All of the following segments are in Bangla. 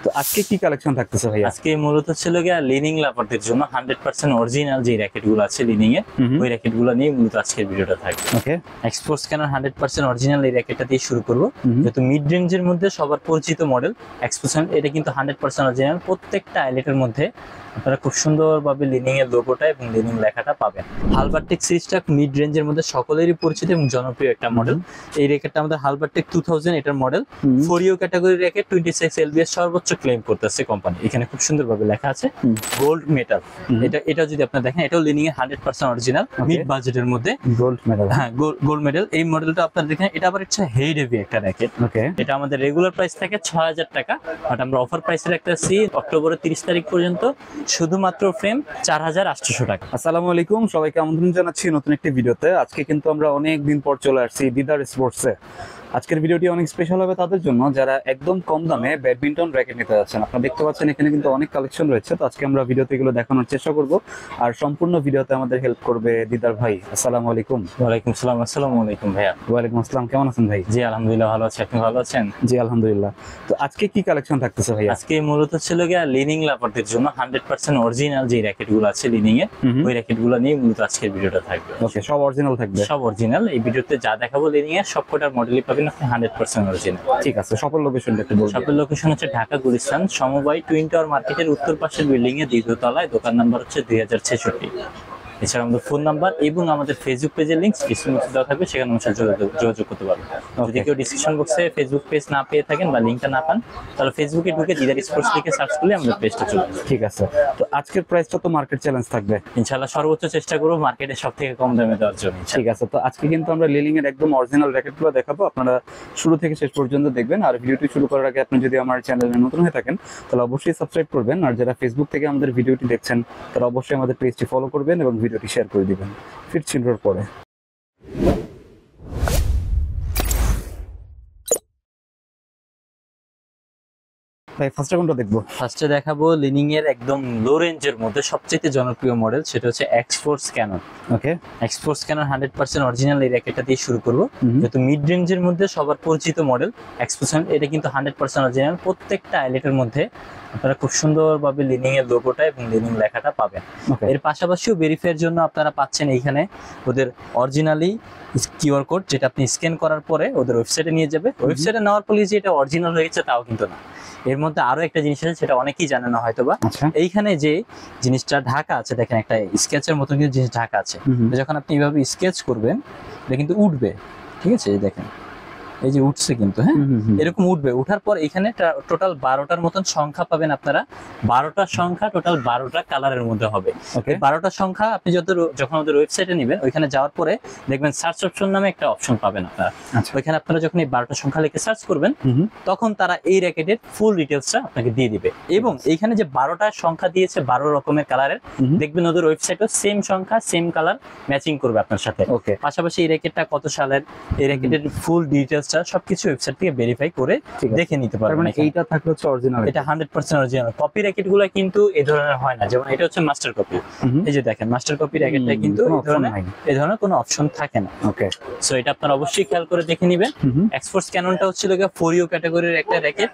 তো আজকে কি কালেকশন থাকতেছে ভাই? আজকে মূলত ছিল গিয়া লিনিং লাভারদের জন্য 100% অরিজিনাল যে র‍্যাকেট গুলো আছে লিনিং এর, ওই র‍্যাকেট গুলো নিয়ে মূলত আজকের ভিডিওটা থাকবে। ওকে, এক্সপোর্ট স্ক্যানার 100% অরিজিনাল এই র‍্যাকেটটা দিয়ে শুরু করব। যেহেতু মিড রেঞ্জের মধ্যে সবার পরিচিত মডেল এক্সপোর্ট, এটা কিন্তু 100% অরিজিনাল। প্রত্যেকটা আইলেটের মধ্যে আপনারা খুব সুন্দরভাবে লিনিং এর লোগোটা এবং লিনিং লেখাটা পাবেন। হালবারটেক সিরিজটা মিড রেঞ্জের মধ্যে সকলেরই পরিচিত এবং জনপ্রিয় একটা মডেল। এই র‍্যাকেটটা আমাদের হালবারটেক 2000 এটার model, 4U category racket, 26 LBS সর্বোচ্চ ক্লেম করতেছে কোম্পানি। এখানে খুব সুন্দরভাবে লেখা আছে গোল্ড মেটাল। এটা যদি আপনারা দেখেন, এটাও লিনিং এর 100% অরিজিনাল, মিড বাজেটের মধ্যে গোল্ড মেডাল। হ্যাঁ, গোল্ড মেডাল। এই মডেলটা আপনারা দেখেন, এটা আবার হচ্ছে হেড হেভি একটা র‍্যাকেট। ওকে, এটা আমাদের রেগুলার প্রাইস থাকে 6000 টাকা, বাট আমরা অফার প্রাইসে রাখতেছি অক্টোবরের 30 তারিখ পর্যন্ত শুধুমাত্র ফ্রেম 4800 টাকা। আসসালামু আলাইকুম, সবাইকে আমন্ত্রণ জানাচ্ছি নতুন একটি ভিডিওতে। আজকে কিন্তু আমরা অনেক দিন পর চলে আসছি দিদার স্পোর্টসে। আজকের ভিডিওটি অনেক স্পেশাল হবে তাদের জন্য যারা একদম কম দামে ব্যাডমিন্টন র‍্যাকেট নিতে যাচ্ছেন। আপনারা দেখতে পাচ্ছেন এখানে কিন্তু অনেক কালেকশন রয়েছে। তো আজকে আমরা ভিডিওতে এগুলো দেখানোর চেষ্টা করব, আর সম্পূর্ণ ভিডিওতে আমাদের হেল্প করবে দিদার ভাই। আসসালামু আলাইকুম। ওয়ালাইকুম সালাম। আসসালামু আলাইকুম ভাইয়া। ওয়ালাইকুম আসসালাম, কেমন আছেন ভাই? জি আলহামদুলিল্লাহ ভালো আছি, আপনি ভালো আছেন? জি আলহামদুলিল্লাহ। তো আজকে কি কালেকশন থাকতেছে ভাই? আজকে মূলত ছিল গিয়া লিনিং লাভারদের জন্য 100% অরিজিনাল যে র‍্যাকেট গুলো আছে লিনিং এর, ওই র‍্যাকেট গুলো নিয়ে মূলত আজকের ভিডিওটা থাকবে। ওকে, সব অরিজিনাল থাকবে? সব অরিজিনাল। এই ভিডিওতে যা দেখাবো লিনিং এর সবকটার মডেলই পাবেন আপনি 100% অরিজিনাল। ঠিক আছে, সকল লোকেশনটা একটু বলুন। সকল লোকেশন হচ্ছে ঢাকা গুলিস্তান সমবায় টুইন টাওয়ার মার্কেটের উত্তর পাশের বিল্ডিং এর দ্বিতীয় তলায়, দোকান নাম্বার হচ্ছে 2066। এছাড়া আমাদের ফোন নাম্বার এবং আমাদের ফেসবুক পেজের লিংক ডিসক্রিপশনে দেওয়া থাকবে, সেখানে আমার সাথে যোগাযোগ করতে পারবেন। যদি কেউ ডিসক্রিপশন বক্সে ফেসবুক পেজ না পেয়ে থাকেন বা লিংকটা না পান, তাহলে ফেসবুকে ঢুকে দিদার স্পোর্টস লিখে সার্চ করলে আমাদের পেজটা চলে আসবে। ঠিক আছে, তো আজকের প্রাইসটা তো মার্কেট চ্যালেঞ্জ থাকবে ইনশাআল্লাহ। সর্বোচ্চ চেষ্টা করব মার্কেটে সব থেকে কম দামে দেওয়ার জন্য। ঠিক আছে, তো আজকে কিন্তু আমরা লিনিং এর একদম অরিজিনাল র‍্যাকেটগুলো দেখাবো। আপনারা শুরু থেকে শেষ পর্যন্ত দেখবেন। আর ভিডিওটি শুরু করার আগে আপনি যদি আমার চ্যানেলে নতুন হয়ে থাকেন তাহলে অবশ্যই সাবস্ক্রাইব করবেন। আর যারা ফেসবুক থেকে আমাদের ভিডিওটি দেখছেন তারা অবশ্যই আমাদের পেজটি ফলো করবেন এবং ভিডিওটি শেয়ার করে দিবেন। ফিরছি ইন্ট্রোর পরে। ভাই ফার্স্টে কোনটা দেখবো? ফার্স্টে দেখাবো লিনিং এর একদম লো রেঞ্জের মধ্যে সবচেয়ে জনপ্রিয় মডেল, সেটা হচ্ছে এক্সপোর্ট স্ক্যানার। ওকে, এক্সপোর্ট স্ক্যানার 100% অরিজিনাল এই র‍্যাকেটটা দিয়ে শুরু করব। যেহেতু মিড রেঞ্জের মধ্যে সবার পরিচিত মডেল এক্সপোর্ট, এটা কিন্তু 100% অরিজিনাল। প্রত্যেকটা আইলেটের মধ্যে আপনারা খুব সুন্দরভাবে লিনিং এর লোগোটা এবং লিনিং লেখাটা পাবেন। এর পাশাপাশিও ভেরিফাইয়ের জন্য আপনারা পাচ্ছেন এইখানে ওদের অরিজিনালি কিউআর কোড, যেটা আপনি স্ক্যান করার পরে ওদের ওয়েবসাইটে নিয়ে যাবে। ওয়েবসাইটে নেওয়ার পরে যে এটা অরিজিনাল হয়ে গেছে তাও কিন্তু না। এর মধ্যে আরো একটা জিনিস আছে, সেটা অনেকেই জানে না হয়তোবা। এইখানে যে জিনিসটা ঢাকা আছে, দেখেন একটা স্কেচের মতো কিন্তু জিনিস ঢাকা আছে। যখন আপনি এইভাবে স্কেচ করবেন এটা কিন্তু উঠবে, ঠিক আছে? এই দেখেন, এই যে উঠছে কিন্তু, হ্যাঁ এরকম উঠবে। উঠার পর এখানে টোটাল 12টার মতন সংখ্যা পাবেন আপনারা। 12টার সংখ্যা টোটাল 12টা কালারের মধ্যে হবে। 12টার সংখ্যা আপনি যখন ওদের ওয়েবসাইটে নেবেন, ওইখানে যাওয়ার পরে দেখবেন সার্চ অপশন নামে একটা অপশন পাবেন আপনারা। ওইখানে আপনারা যখন এই 12টা সংখ্যা লিখে সার্চ করবেন, তখন তারা এই র‍্যাকেটের ফুল ডিটেলসটা আপনাকে দিয়ে দিবে। এবং এইখানে যে 12টা সংখ্যা দিয়েছে 12 রকমের কালারের, দেখবেন ওদের ওয়েবসাইটে সেম সংখ্যা সেম কালার ম্যাচিং করবে আপনার সাথে। পাশাপাশি এই র‍্যাকেটটা কত সালের, এই র‍্যাকেটের ফুল ডিটেলস সবকিছু ওয়েবসাইট থেকে ভেরিফাই করে দেখে নিতে পারবেন। মানে এইটা থাকলে হচ্ছে অরিজিনাল, এটা 100% অরিজিনাল। কপি র‍্যাকেটগুলো কিন্তু এই ধরনের হয় না, যেমন এটা হচ্ছে মাস্টার কপি। এই যে দেখেন মাস্টার কপি র‍্যাকেটটা কিন্তু এই ধরনের কোনো অপশন থাকে না। ওকে, সো এটা আপনারা অবশ্যই খেয়াল করে দেখে নেবেন। এক্সপোর্ট ক্যাননটা হচ্ছে 4U ক্যাটাগরির একটা র‍্যাকেট,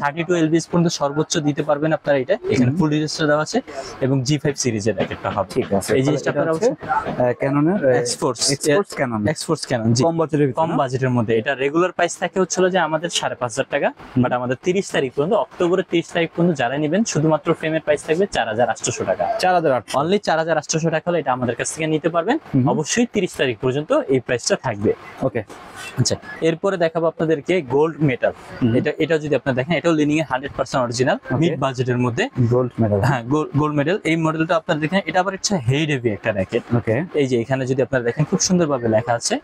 32 LBS পর্যন্ত সর্বোচ্চ দিতে পারবেন আপনারা। এটা এখানে ফুল ডিটেইলসটা দেওয়া আছে এবং G5 সিরিজের র‍্যাকেটটা হবে। ঠিক আছে, এই জিনিসটা আপনারা ক্যাননের এক্সপোর্ট ক্যানন কম বাজেটের মধ্যে। এটা রেগুলার প্রাইস থাকে হচ্ছিল যে আমাদের 5500 টাকা, বাট আমাদের 30 তারিখ পর্যন্ত, অক্টোবরের 30 তারিখ পর্যন্ত যারা নেবেন শুধুমাত্র ফ্রেমের প্রাইস থাকবে 4800 টাকা। 4800 অনলি 4800 টাকা হলে এটা আমাদের কাছ থেকে নিতে পারবেন। অবশ্যই 30 তারিখ পর্যন্ত এই প্রাইসটা থাকবে। ওকে, আচ্ছা, এরপরে দেখাবো আপনাদেরকে গোল্ড মেটাল। এটা যদি আপনারা দেখেন, এটাও লিনিং এর 100% অরিজিনাল, মিড বাজেটের মধ্যে গোল্ড মেডাল। হ্যাঁ, গোল্ড মেডাল। এই মডেলটা আপনারা দেখেন, এটা আবার হচ্ছে হেড হেভি একটা র‍্যাকেট। ওকে, এই যে এখানে যদি আপনারা দেখেন খুব সুন্দরভাবে লেখা আছে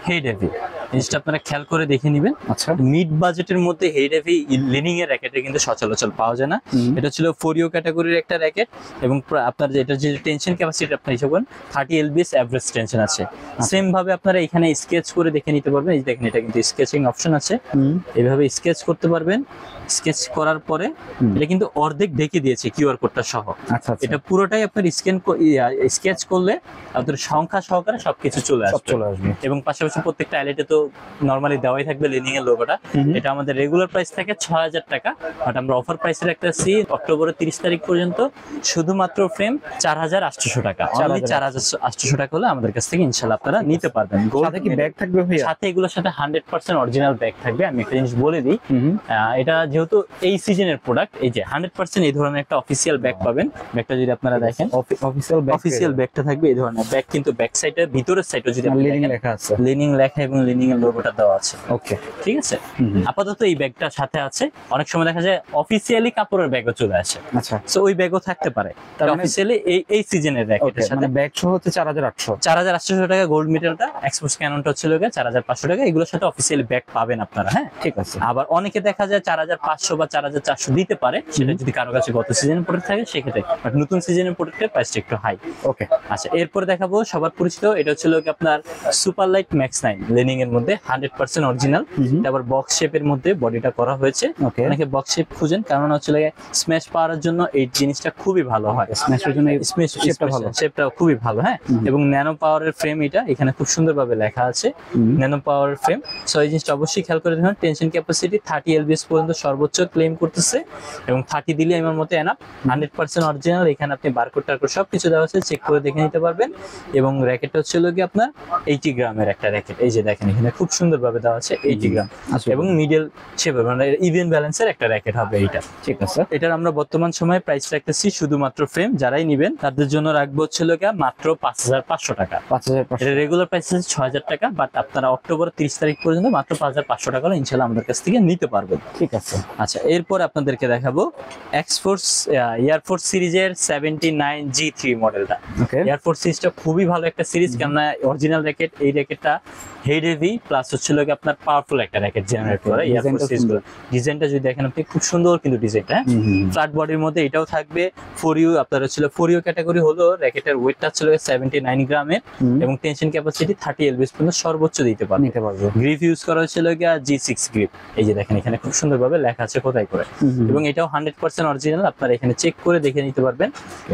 হেড হেভি। জিনিসটা আপনারা খেয়াল করে দেখে নেবেন। আচ্ছা, মিড বাজেটের মধ্যে হেড হেভি লিনিং এর র‍্যাকেটে কিন্তু সচরাচর পাওয়া যায় না। এটা ছিল 4U ক্যাটাগরির একটা র‍্যাকেট এবং আপনার এটা যে টেনশন ক্যাপাসিটি আপনি হিসাব করেন 30 LBS এভারেজ টেনশন আছে। সেম ভাবে আপনারা এখানে স্কেচ করে দেখে নিতে পারবেন। এই দেখেন, এটা কিন্তু স্কেচিং অপশন আছে, এইভাবে স্কেচ করতে পারবেন। স্কেচ করার পরে এটা কিন্তু অর্ধেক ঢেকে দিয়েছে কিউআর কোডটা সহ। এটা পুরোটাই আপনার স্কেচ করলে আপনাদের সংখ্যা সহকারে সবকিছু চলে আসবে। এবং পাশাপাশি প্রত্যেকটা আইলেটে তো তো নরমালি দেওয়াই থাকবে লিনিং এর লোগোটা। এটা আমাদের রেগুলার প্রাইস থাকে 6000 টাকা, বাট আমরা অফার প্রাইসে রাখতেছি অক্টোবরের 30 তারিখ পর্যন্ত শুধুমাত্র ফ্রেম 4800 টাকা। অনলি 4800 টাকা হলে আমাদের কাছ থেকে ইনশাআল্লাহ আপনারা নিতে পারবেন। সাথে কি ব্যাগ থাকবে ভাইয়া? সাথে এগুলোর সাথে 100% অরিজিনাল ব্যাগ থাকবে। আমি একটা জিনিস বলে দিই, এটা যেহেতু এই সিজনের প্রোডাক্ট, এই যে 100% এই ধরনের একটা অফিসিয়াল ব্যাগ পাবেন। ব্যাগটা যদি আপনারা দেখেন অফিসিয়াল ব্যাগটা থাকবে এই ধরনের ব্যাগ, কিন্তু ব্যাক সাইডে ভিতরের সাইডে যদি লিনিং লেখা আছে, লিনিং লেখা এবং লিনিং এর লোগোটা দেওয়া আছে। ওকে, ঠিক আছে। আপাতত এই ব্যাগটা সাথে আছে। অনেক সময় দেখা যায় অফিসিয়ালি কাপড়ের ব্যাগও চলে আসে, আচ্ছা, সো ওই ব্যাগও থাকতে পারে। তার অফিসিয়ালি এই সিজনের র্যাকেটের সাথে মানে ব্যাগ সহ হচ্ছে 4800 টাকা। গোল্ড মেটালটা, এক্সপোর্ট ক্যাননটা হচ্ছে 4500 টাকা। এগুলোর সাথে অফিসিয়ালি ব্যাগ পাবেন আপনারা। হ্যাঁ, ঠিক আছে। আবার অনেকে দেখা যায় 4500 বা 4400 দিতে পারে, সেটা যদি কারো কাছে গত সিজনের প্রোডাক্ট থাকে সেক্ষেত্রে, বাট নতুন সিজনের প্রোডাক্টের প্রাইসটা একটু হাই। ওকে, আচ্ছা, এরপর দেখাবো সবার পরিচিত, এটা হচ্ছে আপনার সুপার লাইট ম্যাক্স 9 লিনিং এর মধ্যে 100% অরিজিনাল। আবার বক্স শেপের মধ্যে বডিটা করা হয়েছে। অনেকে বক্স শেপ খুঁজেন, কারণ হচ্ছে স্ম্যাশ পাওয়ার জন্য এই জিনিসটা খুবই ভালো হয়। স্ম্যাশের জন্য স্ম্যাশ শেপটা ভালো, শেপটা খুবই ভালো। হ্যাঁ, এবং ন্যানো পাওয়ারের ফ্রেম, এটা এখানে খুব সুন্দরভাবে লেখা আছে ন্যানো পাওয়ারের ফ্রেম। সো এই জিনিসটা অবশ্যই খেয়াল করে দেখুন। টেনশন ক্যাপাসিটি 30 lbs পর্যন্ত সর্বোচ্চ ক্লেম করতেছে, এবং 30 দিলে আমার মতে এনাফ। 100% অরিজিনাল। এখানে আপনি বারকোড টারকোড সবকিছু দেওয়া আছে, চেক করে দেখে নিতে পারবেন। এবং র্যাকেটটা হচ্ছে আপনার 80 গ্রামের একটা র্যাকেট। এই যে দেখেন এখানে খুব সুন্দরভাবে দেওয়া আছে 80 গ্রাম, এবং মিডল শেপের মানে ইভেন ব্যালেন্সের একটা র্যাকেট হবে এইটা। ঠিক আছে। এটার আমরা বর্তমান সময়ে প্রাইস রাখতেছি শুধুমাত্র ফ্রেম যারাই নেবেন তাদের জন্য রাখবো হচ্ছে মাত্র 5500 টাকা। 5500। এটা রেগুলার প্রাইস আছে 6000 টাকা, বাট আপনারা অক্টোবর 30 তারিখ পর্যন্ত মাত্র 5500 টাকা হলে ইনশাআল্লাহ আমাদের কাছ থেকে নিতে পারবেন। ঠিক আছে। আচ্ছা, এরপর আপনাদেরকে দেখাবো এক্সফোর্স এয়ারফোর্স সিরিজের 79 G3 মডেলটা। ওকে, এয়ারফোর্স সিরিজটা খুবই ভালো একটা সিরিজ, কেননা অরিজিনাল র্যাকেট। এই র্যাকেটটা হেড হেভি প্লাস হচ্ছে আপনার পাওয়ারফুল একটা র্যাকেট জেনারেট করে। এয়ারফোর্স সিরিজগুলো ডিজাইনটা যদি দেখেন আপনি, খুব সুন্দর কিন্তু ডিজাইনটা। ফ্ল্যাট বডির মধ্যে এটাও থাকবে। 4U আপনার হচ্ছে 4U ক্যাটাগরি হলো, র্যাকেটের ওয়েটটা ছিল 79 গ্রামের, এবং টেনশন ক্যাপাসিটি 30 lbs পর্যন্ত সর্বোচ্চ দিতে পারবে। গ্রিপ ইউজ করা হয়েছিল G6 গ্রিপ। এই যে দেখেন এখানে খুব সুন্দরভাবে লেখা আছে কোথায় করে, এবং এটাও 100% অরিজিনাল। আপনারা এখানে চেক করে দেখে নিতে পারবেন।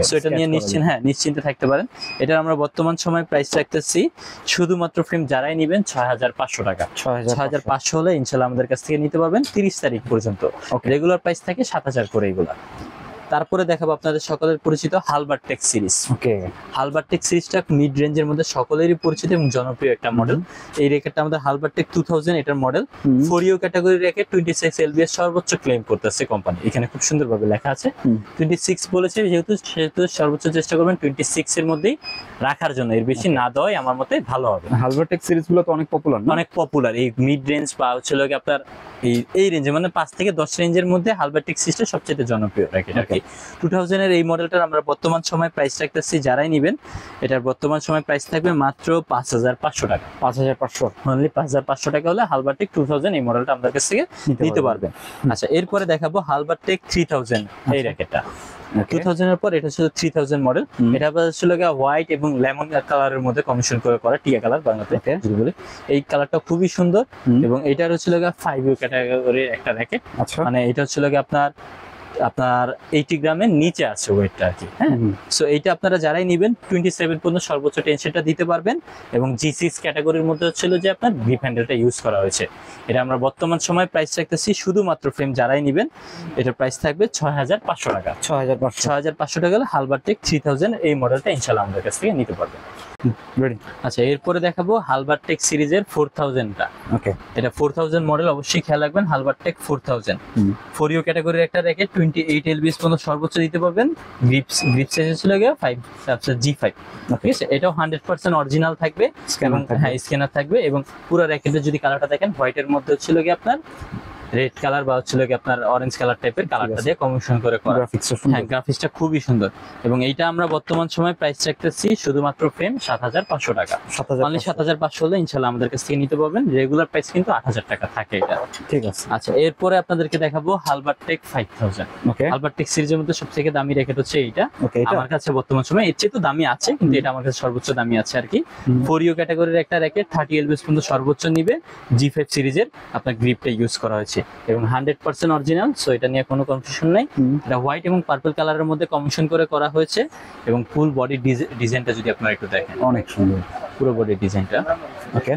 সো এটা নিয়ে নিশ্চিন্তে থাকতে পারেন। এটার আমরা বর্তমান সময় প্রাইস রাখতেছি শুধুমাত্র ফ্রেম যারাই নেবেন 6500 টাকা। 6500 হলে ইনশাআল্লাহ আমাদের কাছ থেকে নিতে পারবেন 30 তারিখ পর্যন্ত। রেগুলার প্রাইস থাকে 7000 করে এগুলা। তারপরে দেখাবো আপনাদের সকলের পরিচিত হালবারটেক সিরিজ। ওকে, হালবারটেক সিরিজটা মিড রেঞ্জের মধ্যে সকলেরই পরিচিত এবং জনপ্রিয় একটা মডেল। এই র্যাকেটটা আমাদের হালবারটেক 2000 এটার model. 4U category racket, 26 lbs সর্বোচ্চ ক্লেম করতেছে কোম্পানি। এখানে খুব সুন্দরভাবে লেখা আছে 26 বলেছে, সেহেতু সর্বোচ্চ চেষ্টা করবেন 26 এর মধ্যেই রাখার জন্য। এর বেশি না দেওয়াই আমার মতে ভালো হবে। হালবারটেক সিরিজগুলো তো অনেক পপুলার, অনেক পপুলার। এই মিড রেঞ্জ বা হচ্ছে আপনার এই রেঞ্জে মানে 5 থেকে 10 রেঞ্জের মধ্যে হালবারটেক সিরিজটা সবচেয়ে জনপ্রিয় র্যাকেট আর কি। 2000 এর এই মডেলটার আমরা বর্তমান সময় প্রাইস রাখতেছি যারাই নেবেন, এটার বর্তমান সময় প্রাইস থাকবে মাত্র 5500 টাকা। 5500 অনলি 5500 টাকা হলে হালবারটেক 2000 এই মডেলটা আমাদের কাছ থেকে নিতে পারবেন। আচ্ছা, এরপরে দেখাবো হালবারটেক 3000 এই র্যাকেটটা। 2000 এর পর এটা ছিল 3000 মডেল। এটা ছিল হোয়াইট এবং লেমন কালারের মধ্যে কমিশন করে করা, টিয়া কালার বাংলাতে যদি বলি। এই কালারটা খুবই সুন্দর, এবং এটার হচ্ছিল 5U ক্যাটাগরির একটা র্যাকেট। মানে এটা হচ্ছিল আপনার 80 গ্রামের নিচে আছে ওয়েটটা আর কি। হ্যাঁ, সো এইটা আপনারা যারাই নেবেন 27 পর্যন্ত সর্বোচ্চ টেনশনটা দিতে পারবেন, এবং G6 ক্যাটাগরির মধ্যে হচ্ছিল যে আপনার গ্রিপ হ্যান্ডেলটা ইউজ করা হয়েছে। এটা আমরা বর্তমান সময় প্রাইস রাখতেছি শুধুমাত্র ফ্রেম যারাই নেবেন, এটার প্রাইস থাকবে 6500 টাকা। 6500 টাকা হলে হালবারটেক 3000 এই মডেলটা ইনশাআল্লাহ আমাদের কাছ থেকে নিতে পারবেন। আচ্ছা, এরপরে দেখাবো হালবারটেক সিরিজের 4000টা। ওকে, এটা 4000 মডেল, অবশ্যই খেয়াল রাখবেন। হালবারটেক 4000 4U ক্যাটাগরির একটা র্যাকেট, 28 lbs পর্যন্ত সর্বোচ্চ দিতে পারবেন। গ্রিপ সাইজ ছিল 5, তারপর G5। ঠিক আছে, এটাও 100% অরিজিনাল থাকবে, হ্যাঁ স্ক্যানার থাকবে, এবং পুরো র্যাকেটের যদি কালারটা দেখেন হোয়াইটের মধ্যে হচ্ছিল আপনার রেড কালার বা হচ্ছিল আপনার অরেঞ্জ কালার টাইপের কালারটা দিয়ে কম্বিনেশন করে করা। হ্যাঁ, গ্রাফিক্সটা খুবই সুন্দর, এবং এইটা আমরা বর্তমান সময় প্রাইস রাখতেছি শুধুমাত্র ফ্রেম 7500 টাকা। অনলি 7500 হলে ইনশাআল্লাহ আমাদের কাছ থেকে নিতে পারবেন। রেগুলার প্রাইস কিন্তু 8000 টাকা থাকে এটা। ঠিক আছে। আচ্ছা, এরপরে আপনাদেরকে দেখাবো হালবারটেক 5000। ওকে, হালবারটেক সিরিজের মধ্যে সবথেকে দামি র্যাকেট হচ্ছে এইটা। আমার কাছে বর্তমান সময় এর চেয়ে তো দামি আছে, কিন্তু এটা আমার কাছে সর্বোচ্চ দামি আছে আর কি। 4U ক্যাটাগরির একটা র্যাকেট, 30 lbs পর্যন্ত সর্বোচ্চ নিবে। G5 সিরিজের আপনার গ্রিপটা ইউজ করা হয়েছে, এবং 100% অরিজিনাল। সো এটা নিয়ে কোনো কনফিউশন নাই। এটা হোয়াইট এবং পার্পল কালারের মধ্যে কম্বিনেশন করে করা হয়েছে, এবং ফুল বডি ডিজাইনটা যদি আপনারা একটু দেখেন, অনেক সুন্দর পুরো বডি ডিজাইনটা। ওকে,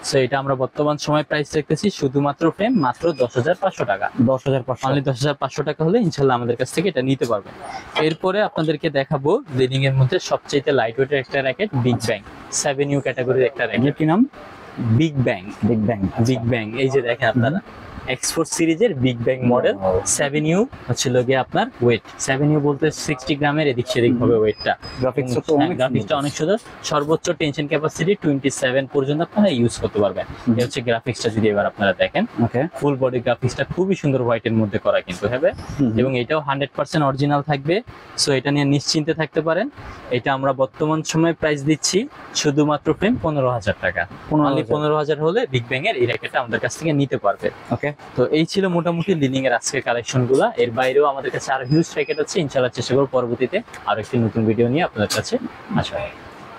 সো এটা আমরা বর্তমান সময় প্রাইস রাখতেছি শুধুমাত্র ফ্রেম মাত্র 10,500 টাকা। 10,500 অনলি 10,500 টাকা হলে ইনশাল্লাহ আমাদের কাছ থেকে এটা নিতে পারবেন। এরপরে আপনাদেরকে দেখাবো লিডিং এর মধ্যে সবচেয়ে লাইট ওয়েটের একটা র্যাকেট, বিগ ব্যাং 7U ক্যাটাগরির একটা র্যাকেট। এটার কি নাম? Big bang. Big bang. Big bang এই যে দেখেন আপনারা এক্সপোর্ট সিরিজের বিগ ব্যাং মডেল। 7U হচ্ছিল গিয়ে আপনার ওয়েট, 7U বলতে 60 গ্রামের এদিক সেদিক হবে ওয়েটটা। গ্রাফিক্স তো অনেক গ্রাফিক্সটা অনেক সুন্দর, সর্বোচ্চ টেনশন ক্যাপাসিটি 27 পর্যন্ত আপনারা ইউজ করতে পারবেন। এই হচ্ছে গ্রাফিক্সটা যদি এবার আপনারা দেখেন, ওকে। ফুল বডি গ্রাফিক্সটা খুবই সুন্দর হোয়াইটের মধ্যে করা কিন্তু হবে, এবং এটাও 100% অরিজিনাল থাকবে। সো এটা নিয়ে নিশ্চিন্তে থাকতে পারেন। এটা আমরা বর্তমান সময়ে প্রাইস দিচ্ছি শুধুমাত্র ফ্রেম 15,000 টাকা। অনলি 15,000 হলে বিগ ব্যাং এর এই র্যাকেটটা আমাদের কাছ থেকে নিতে পারবে। ওকে। তো এই ছিল মোটামুটি লিডিং এর আজকের কালেকশন গুলা। এর বাইরেও আমাদের কাছে আরো হিউজ র্যাকেট আছে, ইনশাআল্লাহ চেষ্টা করব পরবর্তীতে আরো একটি নতুন ভিডিও নিয়ে আপনাদের কাছে আসা।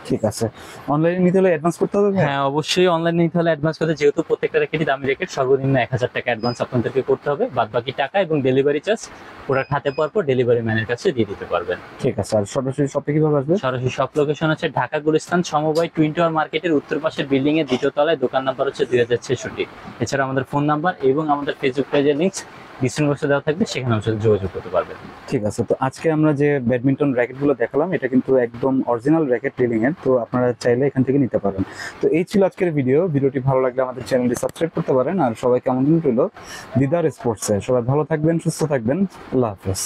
ঠিক আছে। অনলাইনে নিতে হলে অ্যাডভান্স করতে হবে? হ্যাঁ অবশ্যই অনলাইনে নিতে হলে অ্যাডভান্স করতে, যেহেতু প্রত্যেকটা র্যাকেটই দামি র্যাকেট, সর্বনিম্ন 1,000 টাকা অ্যাডভান্স আপনাদেরকে করতে হবে। বাদ বাকি টাকা এবং ডেলিভারি চার্জ প্রোডাক্ট হাতে পাওয়ার পর ডেলিভারি ম্যানের কাছে দিয়ে দিতে পারবেন। ঠিক আছে। আর সরাসরি শপে কিভাবে আসবে? সরাসরি শপ লোকেশন হচ্ছে ঢাকা গুলিস্তান সমবায় টুইন টাওয়ার মার্কেটের উত্তর পাশের বিল্ডিং এর দ্বিতীয় তলায়, দোকান নাম্বার হচ্ছে 2066। এছাড়া আমাদের ফোন নাম্বার এবং আমাদের ফেসবুক পেজের লিংক ডিসক্রিপশন বক্সে দেওয়া থাকবে, সেখানে আমাদের সাথে যোগাযোগ করতে পারবেন। ঠিক আছে। তো আজকে আমরা যে ব্যাডমিন্টন র্যাকেটগুলো দেখালাম, এটা কিন্তু একদম অরিজিনাল র্যাকেট লিডিং এর, তো আপনারা চাইলে এখান থেকে নিতে পারেন। তো এই ছিল আজকের ভিডিও। ভিডিওটি ভালো লাগলে আমাদের চ্যানেলটি সাবস্ক্রাইব করতে পারেন। আর সবাইকে আমন্ত্রণ রইল দিদার স্পোর্টসে। সবাই ভালো থাকবেন, সুস্থ থাকবেন। আল্লাহ হাফেজ।